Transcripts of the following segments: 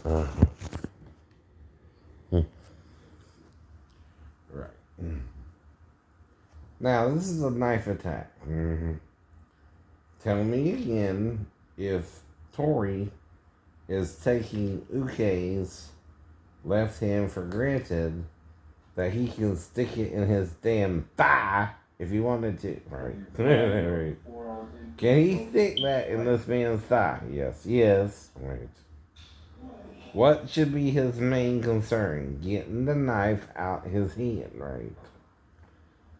Uh, right. Now, this is a knife attack. Tell me again if Tori is taking Uke's left hand for granted that he can stick it in his damn thigh if he wanted to. Right. Right. Can he stick that in this man's thigh? Yes. Yes. Right. What should be his main concern? Getting the knife out his hand, right?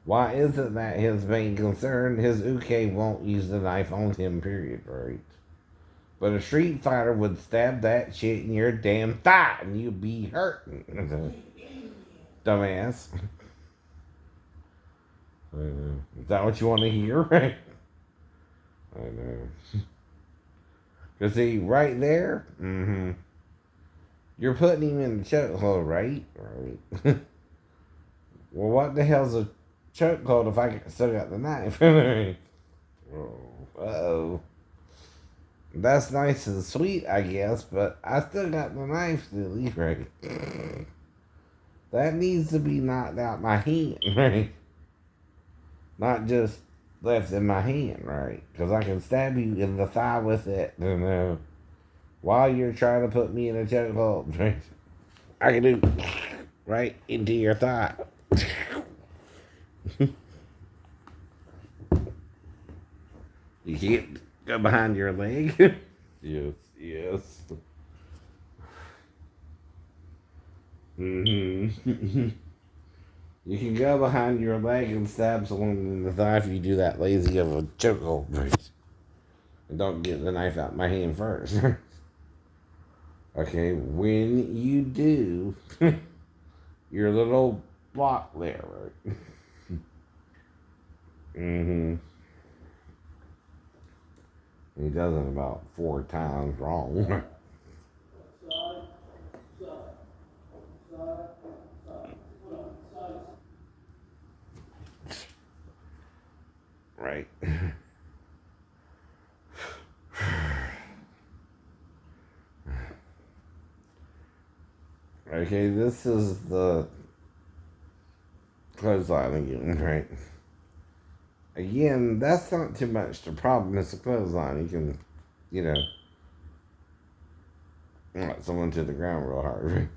Why is it that his main concern, his Uke won't use the knife on him, period, right? But a street fighter would stab that shit in your damn thigh and you'd be hurting. Dumbass. Is that what you want to hear, right? I know. Because see, right there, you're putting him in the chokehold, right? Right. Well, what the hell's a chokehold if I still got the knife? Uh-oh. That's nice and sweet, I guess, but I still got the knife, silly, right? That needs to be knocked out my hand, right? Not just left in my hand, right? Because I can stab you in the thigh with it, while you're trying to put me in a chokehold, right? I can do right into your thigh. You can't go behind your leg. Yes, yes. You can go behind your leg and stab someone in the thigh if you do that lazy of a chokehold, right? And don't get the knife out my hand first. Okay, when you do your little block there, right? He does it about 4 times wrong. Right. Okay, this is the clothesline again, right? Again, that's not too much the problem. It's a clothesline. You can, knock someone to the ground real hard, right?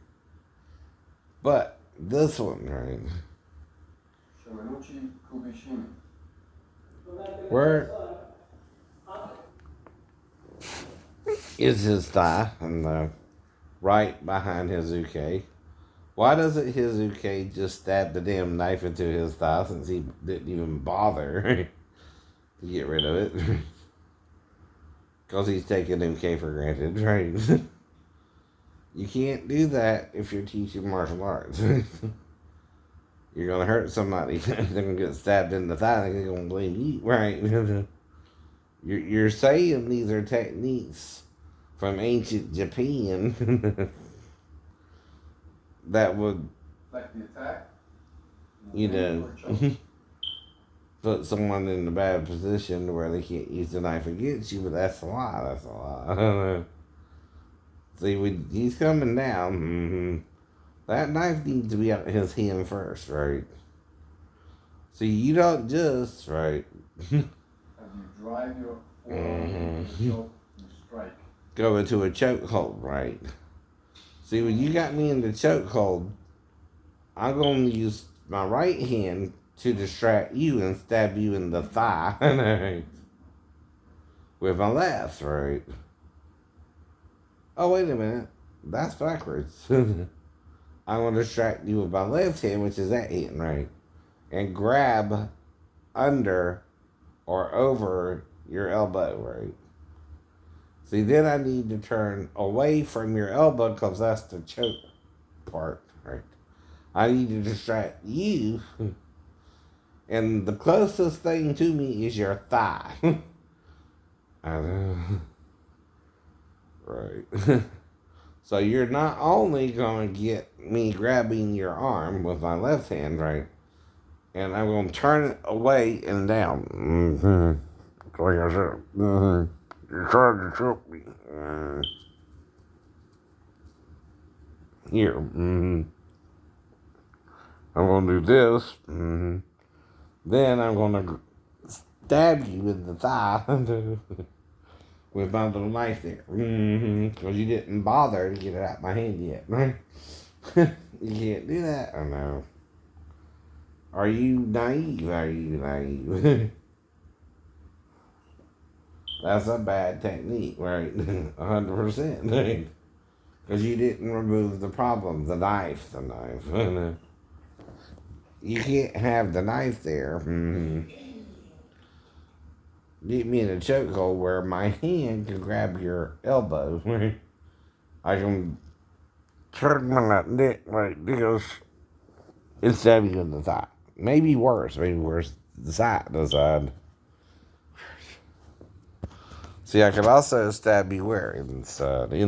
But this one, right? Where is his thigh? And right behind his Uke. Why doesn't his Uke just stab the damn knife into his thigh since he didn't even bother to get rid of it? Because he's taking Uke for granted, right? You can't do that if you're teaching martial arts. You're going to hurt somebody. They're going to get stabbed in the thigh. They're going to blame you, right? You're saying these are techniques from ancient Japan that would, like the attack, put someone in a bad position where they can't use the knife against you, but that's a lie. That's a lie. See, when he's coming down, that knife needs to be out of his hand first, right? See, you don't just, right? As you drive your forearm you strike. Go into a chokehold, right? See, when you got me in the chokehold, I'm going to use my right hand to distract you and stab you in the thigh, right? With my left, right? Oh, wait a minute. That's backwards. I'm going to distract you with my left hand, which is that hand, right? And grab under or over your elbow, right? See, then I need to turn away from your elbow because that's the choke part, right? I need to distract you. And the closest thing to me is your thigh. I know. Right. So you're not only going to get me grabbing your arm with my left hand, right? And I'm going to turn it away and down. Like I said. You're trying to choke me. Here. I'm going to do this. Then I'm going to stab you in the thigh with my little knife there. Because you didn't bother to get it out of my hand yet, right? You can't do that. I know. Are you naive? Are you naive? That's a bad technique, right? 100%. Because you didn't remove the problem, the knife. You can't have the knife there. Get me in a chokehold where my hand can grab your elbow. I can turn my neck like this and stab you in the thigh. Maybe worse the side. See, I could also stab you where? In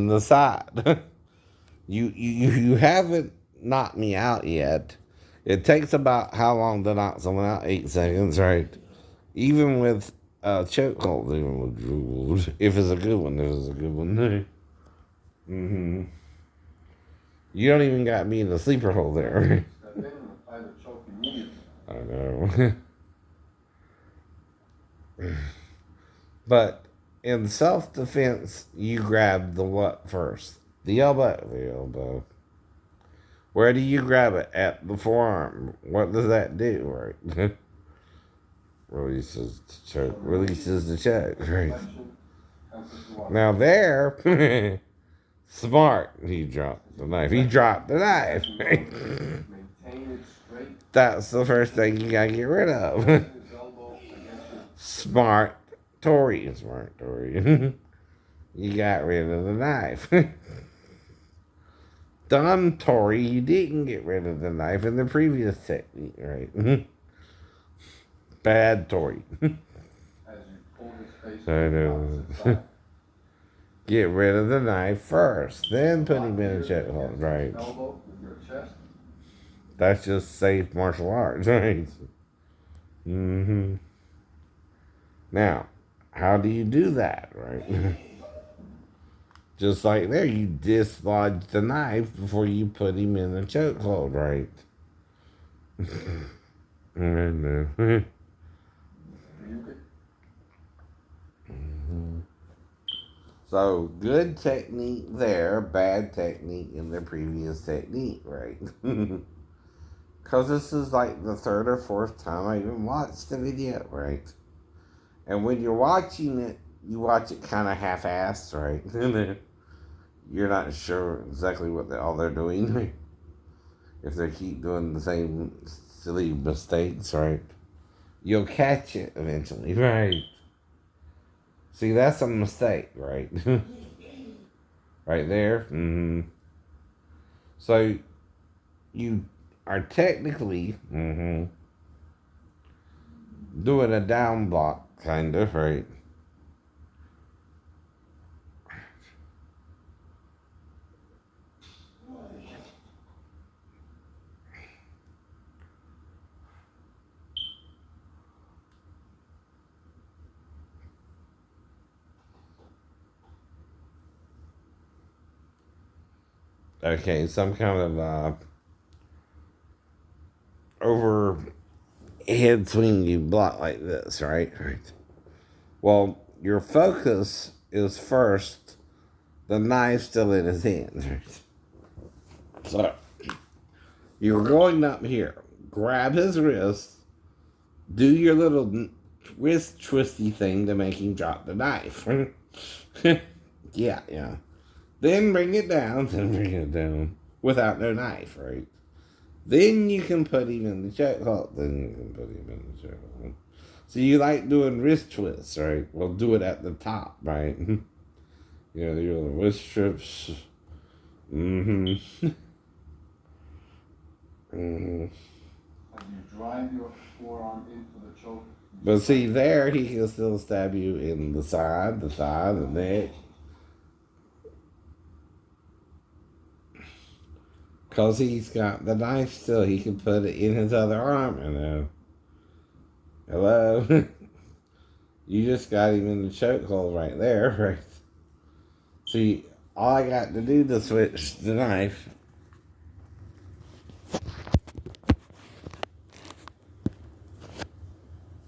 the side. You haven't knocked me out yet. It takes about how long to knock someone out? 8 seconds, right? Even with chokehold, if it's a good one. You don't even got me in the sleeper hold there. I know. But in self-defense, you grab the what first? The elbow. Where do you grab it? At the forearm. What does that do, right? Releases the choke, right? Now there, smart. He dropped the knife. Right? That's the first thing you gotta get rid of. Smart Tory. You got rid of the knife. Dumb Tory, you didn't get rid of the knife in the previous technique, right? Bad Tory. I know. Get rid of the knife first, then put him in a chokehold, right? That's just safe martial arts, right? Now, how do you do that, right? Just like there, you dislodge the knife before you put him in the chokehold, right? So, good technique there, bad technique in the previous technique, right? Because this is like the 3rd or 4th time I even watched the video, right? And when you're watching it, you watch it kind of half-assed, right? You're not sure exactly what all they're doing. If they keep doing the same silly mistakes, right? You'll catch it eventually, right? See, that's a mistake, right? Right there. So, you are technically doing a down block, kind of, right? Okay, some kind of overhead swing you block like this, right? Well, your focus is first the knife still in his hand, right? So, you're going up here, grab his wrist, do your little wrist twisty thing to make him drop the knife. Yeah. Then bring it down without no knife, right? Then you can put him in the chokehold. So you like doing wrist twists, right? Well, do it at the top, right? Your wrist strips. You drive your forearm into the choke. But see, there he can still stab you in the side, the thigh, the neck. Because he's got the knife still, he can put it in his other arm. Hello? You just got him in the chokehold right there, right? See, all I got to do to switch the knife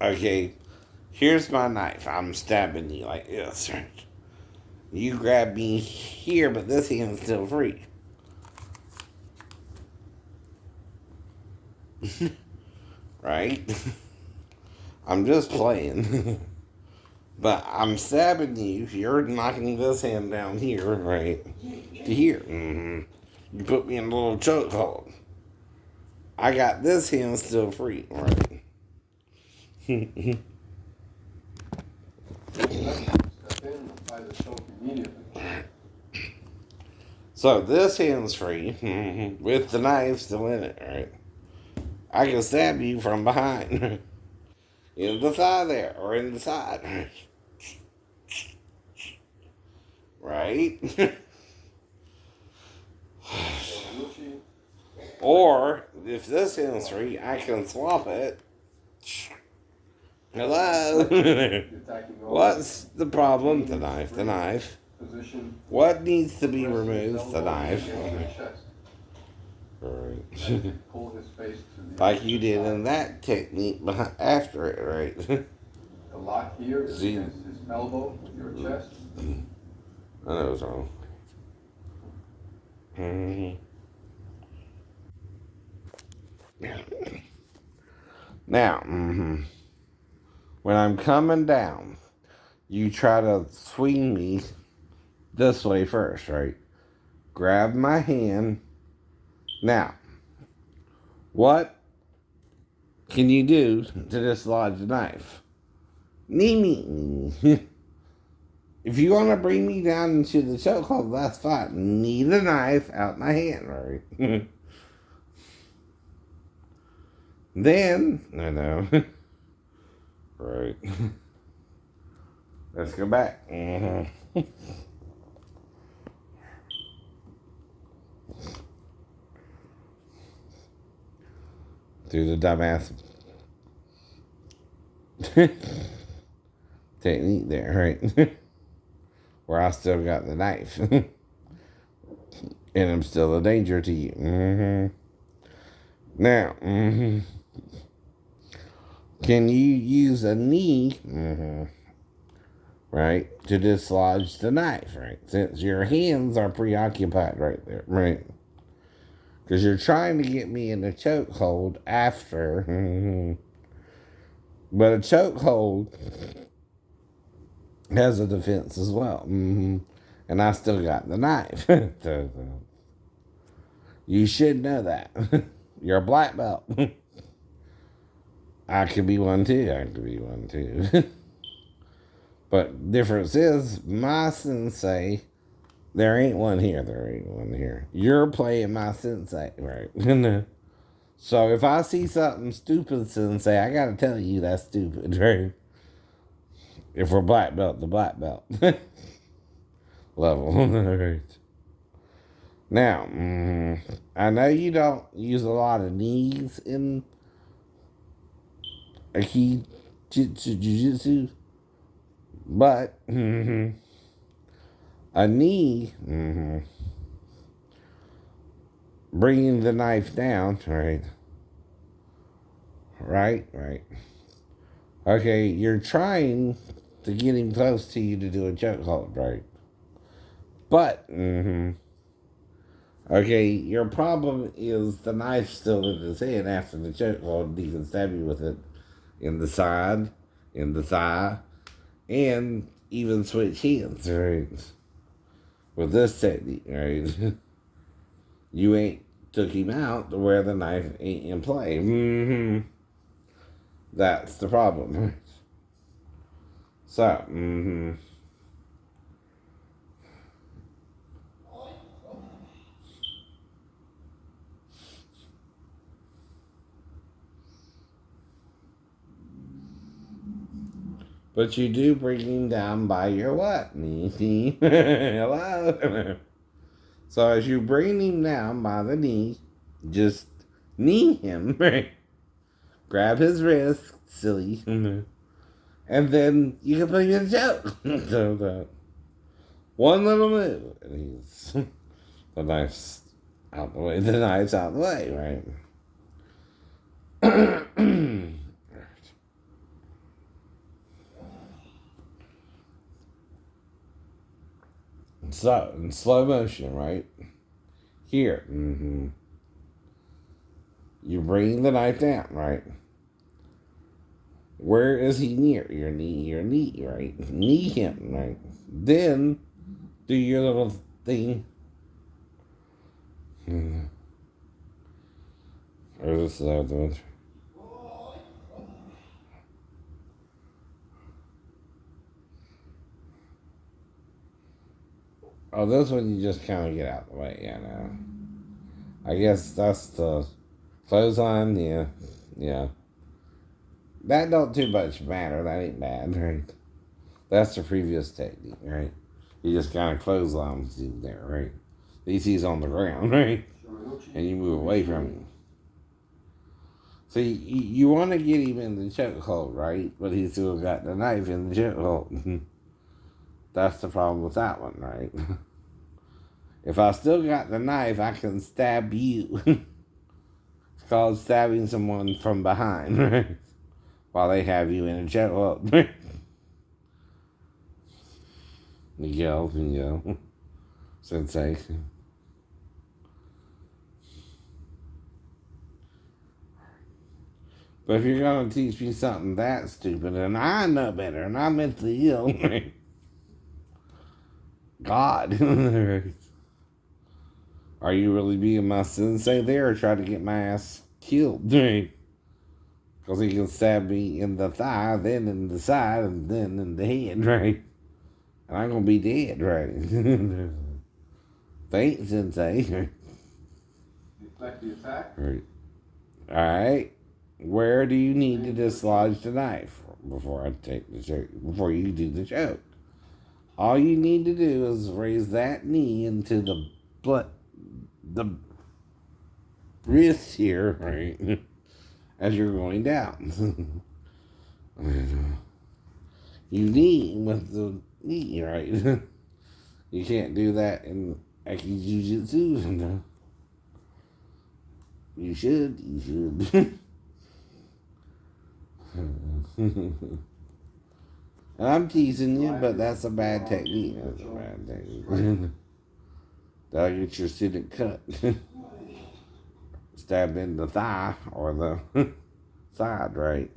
Okay, here's my knife. I'm stabbing you like this, right? You grab me here, but this hand's still free. Right? I'm just playing. But I'm stabbing you. You're knocking this hand down here, right? To here. You put me in a little chokehold. I got this hand still free, right? Step in, apply the choke immediately. So this hand's free with the knife still in it, right? I can stab you from behind. In the thigh there, or in the side. Right? Or, if this hand's free, I can swap it. Hello? What's the problem? The knife. The knife. What needs to be removed? The knife. Right. Like you did in that technique after it, right? The lock here is against his elbow with your chest. I know it's wrong. Now, when I'm coming down, you try to swing me this way first, right? Grab my hand. Now, what can you do to dislodge the knife? Knee me. If you want to bring me down into the chokehold, that's fine. Knee the knife out my hand, right? Then, I know. Right. Let's go back. Do the dumbass technique there, right? Where I still got the knife. And I'm still a danger to you. Now, can you use a knee, right, to dislodge the knife, right? Since your hands are preoccupied right there, right? Because you're trying to get me in a chokehold after. But a chokehold has a defense as well. And I still got the knife. You should know that. You're a black belt. I could be one too. I could be one too. But difference is, my sensei, there ain't one here. There ain't one here. You're playing my sensei, right? So if I see something stupid, sensei, I gotta tell you that's stupid, right? If we're black belt, the black belt level, right? Now, I know you don't use a lot of knees in Aikido Jiu-Jitsu, but a knee, bringing the knife down, right? Right. Okay, you're trying to get him close to you to do a chokehold, right? But, okay, your problem is the knife still in his hand after the chokehold. He can stab you with it in the side, in the thigh, and even switch hands, right? With this technique, right? You ain't took him out to where the knife ain't in play. That's the problem, right? So, but you do bring him down by your what? Knee. Hello? So as you bring him down by the knee, just knee him, right? Grab his wrist, silly. And then you can put him in choke. So one little move, and he's the knife's out the way. The knife's out the way, right? So, in slow motion, right? Here. You bring the knife down, right? Where is he near? Your knee, right? Knee him, right? Then do your little thing. Or is this the other one? Oh, this one you just kind of get out of the way, yeah, no. I guess that's the clothesline, yeah. That don't too much matter, that ain't bad, right? That's the previous technique, right? You just kind of clotheslines him there, right? At least he's on the ground, right? And you move away from him. See, you want to get him in the chokehold, right? But he's still got the knife in the chokehold. That's the problem with that one, right? If I still got the knife, I can stab you. It's called stabbing someone from behind, right? While they have you in a chokehold. Miguel. Sensei. But if you're gonna teach me something that stupid, and I know better, and I'm mentally ill, God, are you really being my sensei there, or try to get my ass killed, right? Because he can stab me in the thigh, then in the side, and then in the head, right? And I'm gonna be dead, right? Thanks, sensei. Deflect the attack. Right. All right. Where do you need to dislodge the knife before I take the choke? Before you do the choke, all you need to do is raise that knee into the wrist here, right? As you're going down. You knee with the knee, right? You can't do that in Aikido-Jujutsu. You should. And I'm teasing you, but that's a bad technique. That's a bad technique. That'll get your student cut. Stabbed in the thigh or the side, right?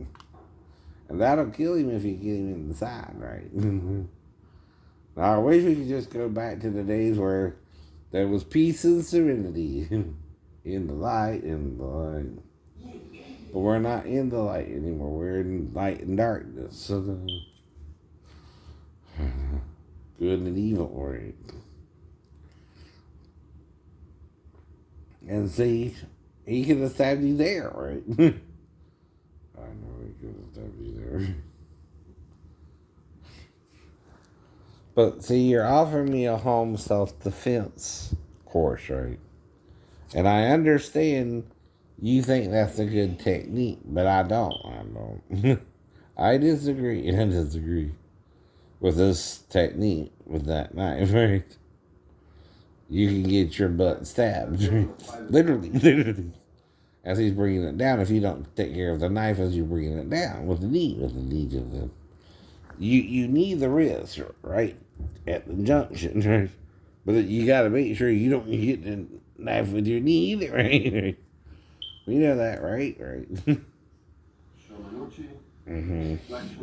And that'll kill him if you get him in the side, right? Now, I wish we could just go back to the days where there was peace and serenity in the light, But we're not in the light anymore. We're in light and darkness. So good and evil, right? And see, he could have stabbed you there, right? I know he could have stabbed you there. But see, you're offering me a home self-defense course, right? And I understand you think that's a good technique, but I don't. I disagree. I disagree with this technique with that knife, right? You can get your butt stabbed. Literally. As he's bringing it down, if you don't take care of the knife as you're bringing it down with the knee to the... You need the wrist, right? At the junction, right? But you got to make sure you don't hit the knife with your knee either, right? You know that, right?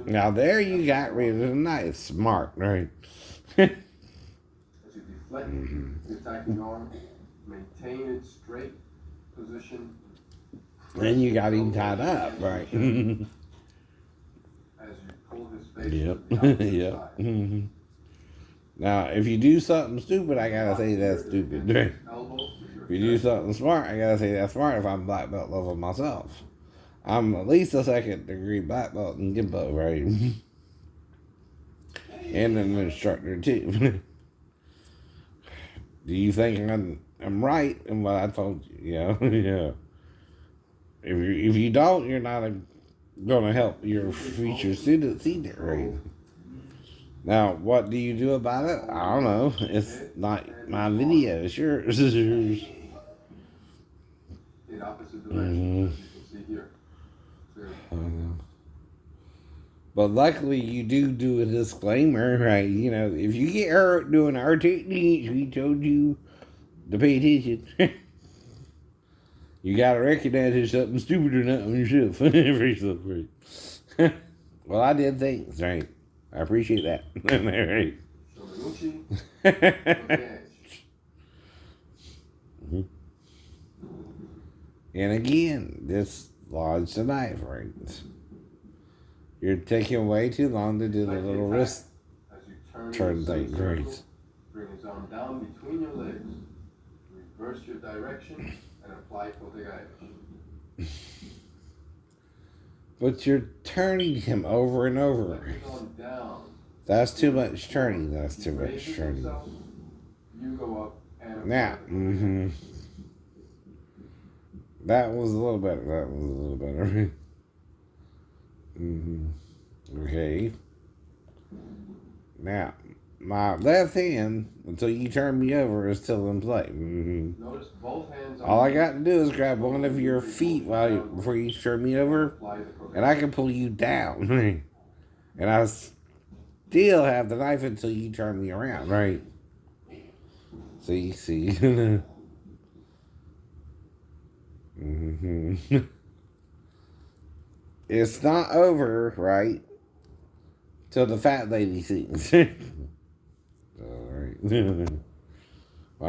Now there you got rid of the knife. Smart, right? As you deflect the attacking arm, maintain its straight position. Then you got him tied up, right? As you pull his face to the opposite side. Now, if you do something stupid, I gotta say that's stupid, right? If you do something smart, I gotta say that's smart if I'm black belt level myself. I'm at least a second degree black belt in Gimpo, right? And an instructor too. Do you think I'm right in what I told you? Yeah. If you don't, you're not gonna help your future students either, right? Now, what do you do about it? I don't know. It's not my video. It's yours. It's yours. In opposite direction, as you can see here. But luckily, you do a disclaimer, right? You know, if you get hurt doing our techniques, we told you to pay attention. You gotta recognize there's something stupid or not on yourself. Right. Well, I did things, right? I appreciate that. Right. Okay. And again, this lodge the knife, right? You're taking way too long to do the little wrist As you turn thing, right? Bring his arm down between your legs. Reverse your direction and apply Kotegaevash. But you're turning him over and over. Let his arm down. That's too much turning. That's too much Raises turning. himself, you go up and Now, that was a little better. That was a little better. Okay. Now, my left hand, until you turn me over, is still in play. Notice both hands. All I got to do is grab one of your feet before you turn me over, and I can pull you down. And I still have the knife until you turn me around, right? See. It's not over, right? Till the fat lady sings. Alright. Well,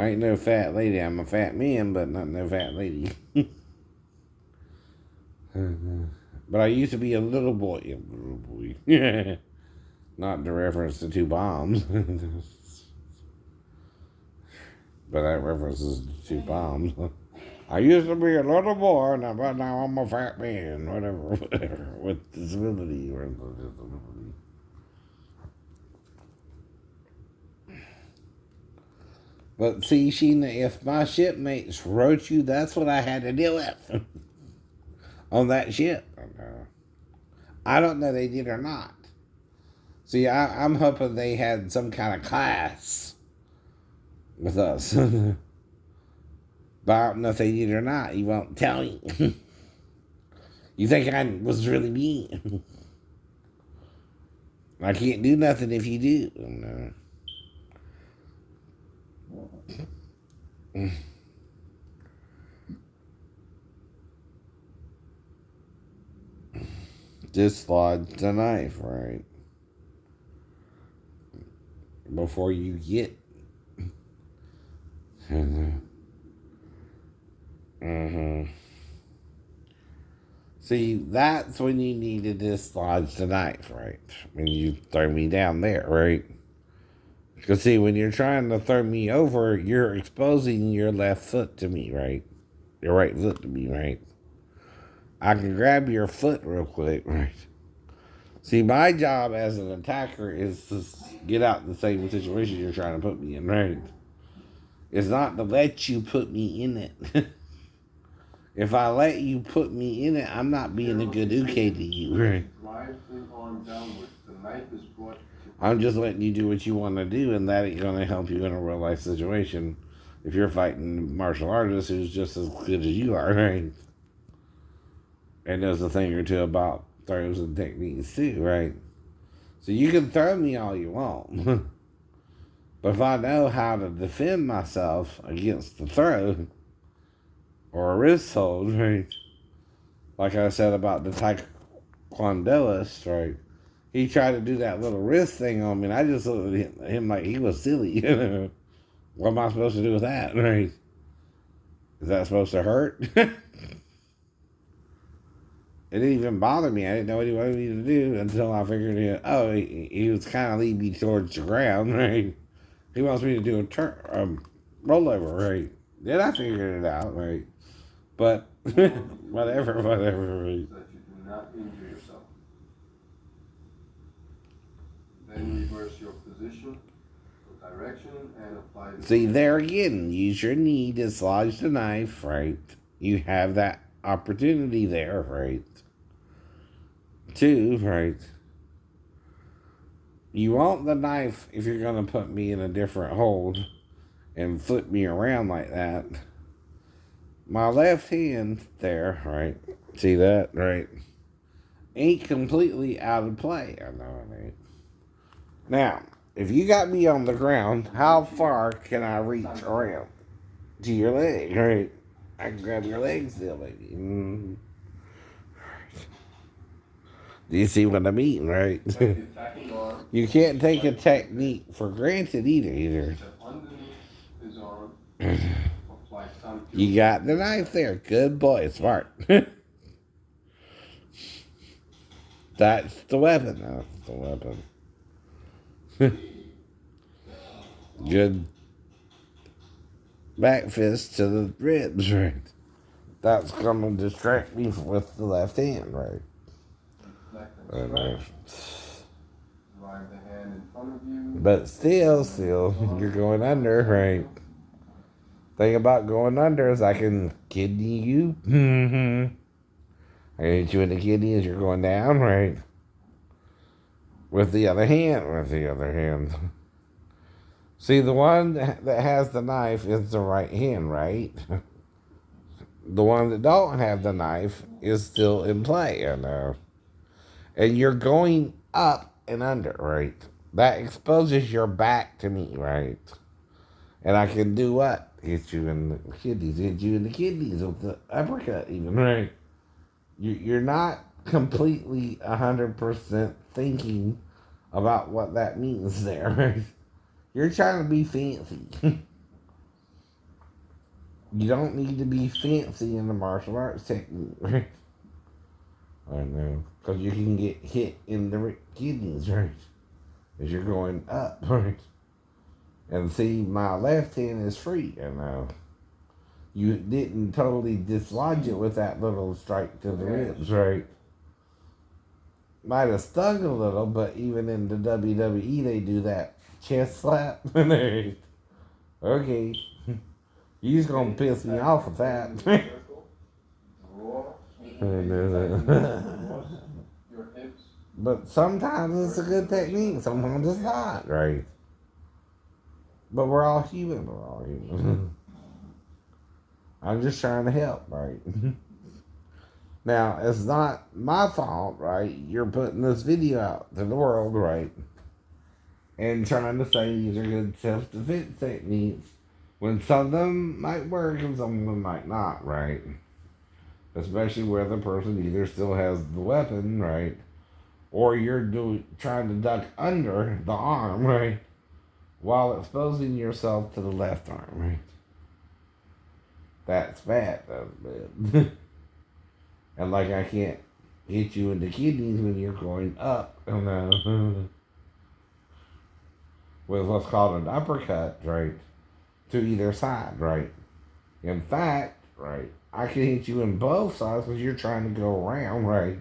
I ain't no fat lady. I'm a fat man, but not no fat lady. But I used to be a little boy. Not the reference to two bombs. But that references to two bombs. I used to be a little boy, but now I'm a fat man. Whatever. With disability or disability. But see, Sheena, if my shipmates wrote you, that's what I had to deal with. On that ship. I don't know they did or not. See, I'm hoping they had some kind of class with us. But I don't know if they did or not. You won't tell me. You think I was really mean. I can't do nothing if you do. No. Dislodge the knife, right? Before you get. See, that's when you need to dislodge the knife, right? When you throw me down there, right? Because see, when you're trying to throw me over, you're exposing your left foot to me, right? Your right foot to me, right? I can grab your foot real quick, right? See, my job as an attacker is to get out the same situation you're trying to put me in, right? It's not to let you put me in it. If I let you put me in it, I'm not being a good uke to you, right? Drive the arm downwards. The knife is brought. I'm just letting you do what you want to do, and that ain't going to help you in a real life situation. If you're fighting a martial artist who's just as good as you are, right? And knows a thing or two about throws and techniques too, right? So you can throw me all you want. But if I know how to defend myself against the throw or a wrist hold, right? Like I said about the taekwondoist, right? He tried to do that little wrist thing on me, and I just looked at him like he was silly. What am I supposed to do with that, right? Is that supposed to hurt? It didn't even bother me. I didn't know what he wanted me to do until I figured it. Oh, he was kind of leading me towards the ground, right? He wants me to do a rollover, right? Then I figured it out, right? But whatever, right? So that you do not injure yourself. Then reverse your position, direction, and apply the. See, there again, use your knee to dislodge the knife, right? You have that opportunity there, right? Two, right? You want the knife if you're going to put me in a different hold and flip me around like that. My left hand there, right? See that, right? ain't completely out of play. I know it ain't. Now, if you got me on the ground, how far can I reach around to your leg? Right? I can grab your leg still, maybe. Do you see what I mean, right? You can't take a technique for granted either. You got the knife there. Good boy, smart. That's the weapon. That's the weapon. Good back fist to the ribs, right? That's gonna distract me with the left hand, right? But still, you're going under, right? Thing about going under is I can kidney you. I hit you in the kidney as you're going down, right? With the other hand. See, the one that has the knife is the right hand, right? The one that don't have the knife is still in play, you know. And you're going up and under, right? That exposes your back to me, right? And I can do what? Hit you in the kidneys with the uppercut, even, right? You're not completely 100% thinking about what that means there, right? You're trying to be fancy. You don't need to be fancy in the martial arts technique, right? I know. Because you can get hit in the kidneys, right? As you're going up, right? And see, my left hand is free, you know. You didn't totally dislodge it with that little strike to the ribs, right? Might have stung a little, but even in the WWE, they do that chest slap. Okay. You're just gonna piss me off with that. But sometimes it's a good technique, sometimes it's not, right? But we're all human. I'm just trying to help, right? Now, it's not my fault, right? You're putting this video out to the world, right? And trying to say these are good self-defense techniques when some of them might work and some of them might not, right? Especially where the person either still has the weapon, right? Or you're trying to duck under the arm, right? While exposing yourself to the left arm, right? That's bad. That's bad. And like I can't hit you in the kidneys when you're going up with what's called an uppercut, right? To either side, right? In fact, right, I can hit you in both sides because you're trying to go around, right?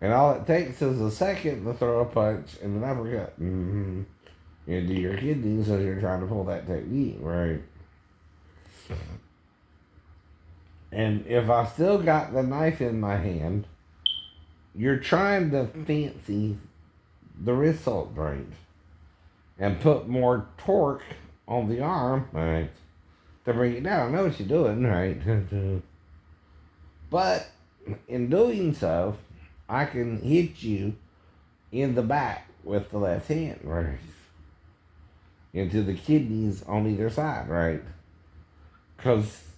And all it takes is a second to throw a punch and an uppercut into your kidneys as you're trying to pull that technique, right? And if I still got the knife in my hand, you're trying to fancy the result, right? And put more torque on the arm, right? To bring it down. I know what you're doing, right? But in doing so, I can hit you in the back with the left hand, right? Into the kidneys on either side, right? Because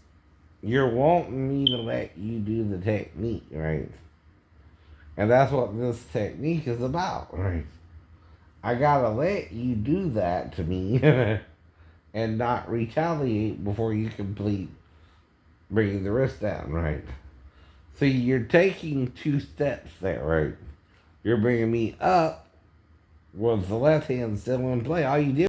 you're wanting me to let you do the technique, right? And that's what this technique is about, right? I gotta let you do that to me and not retaliate before you complete bringing the wrist down, right? See, you're taking 2 steps there, right? You're bringing me up with the left hand still in play. All you did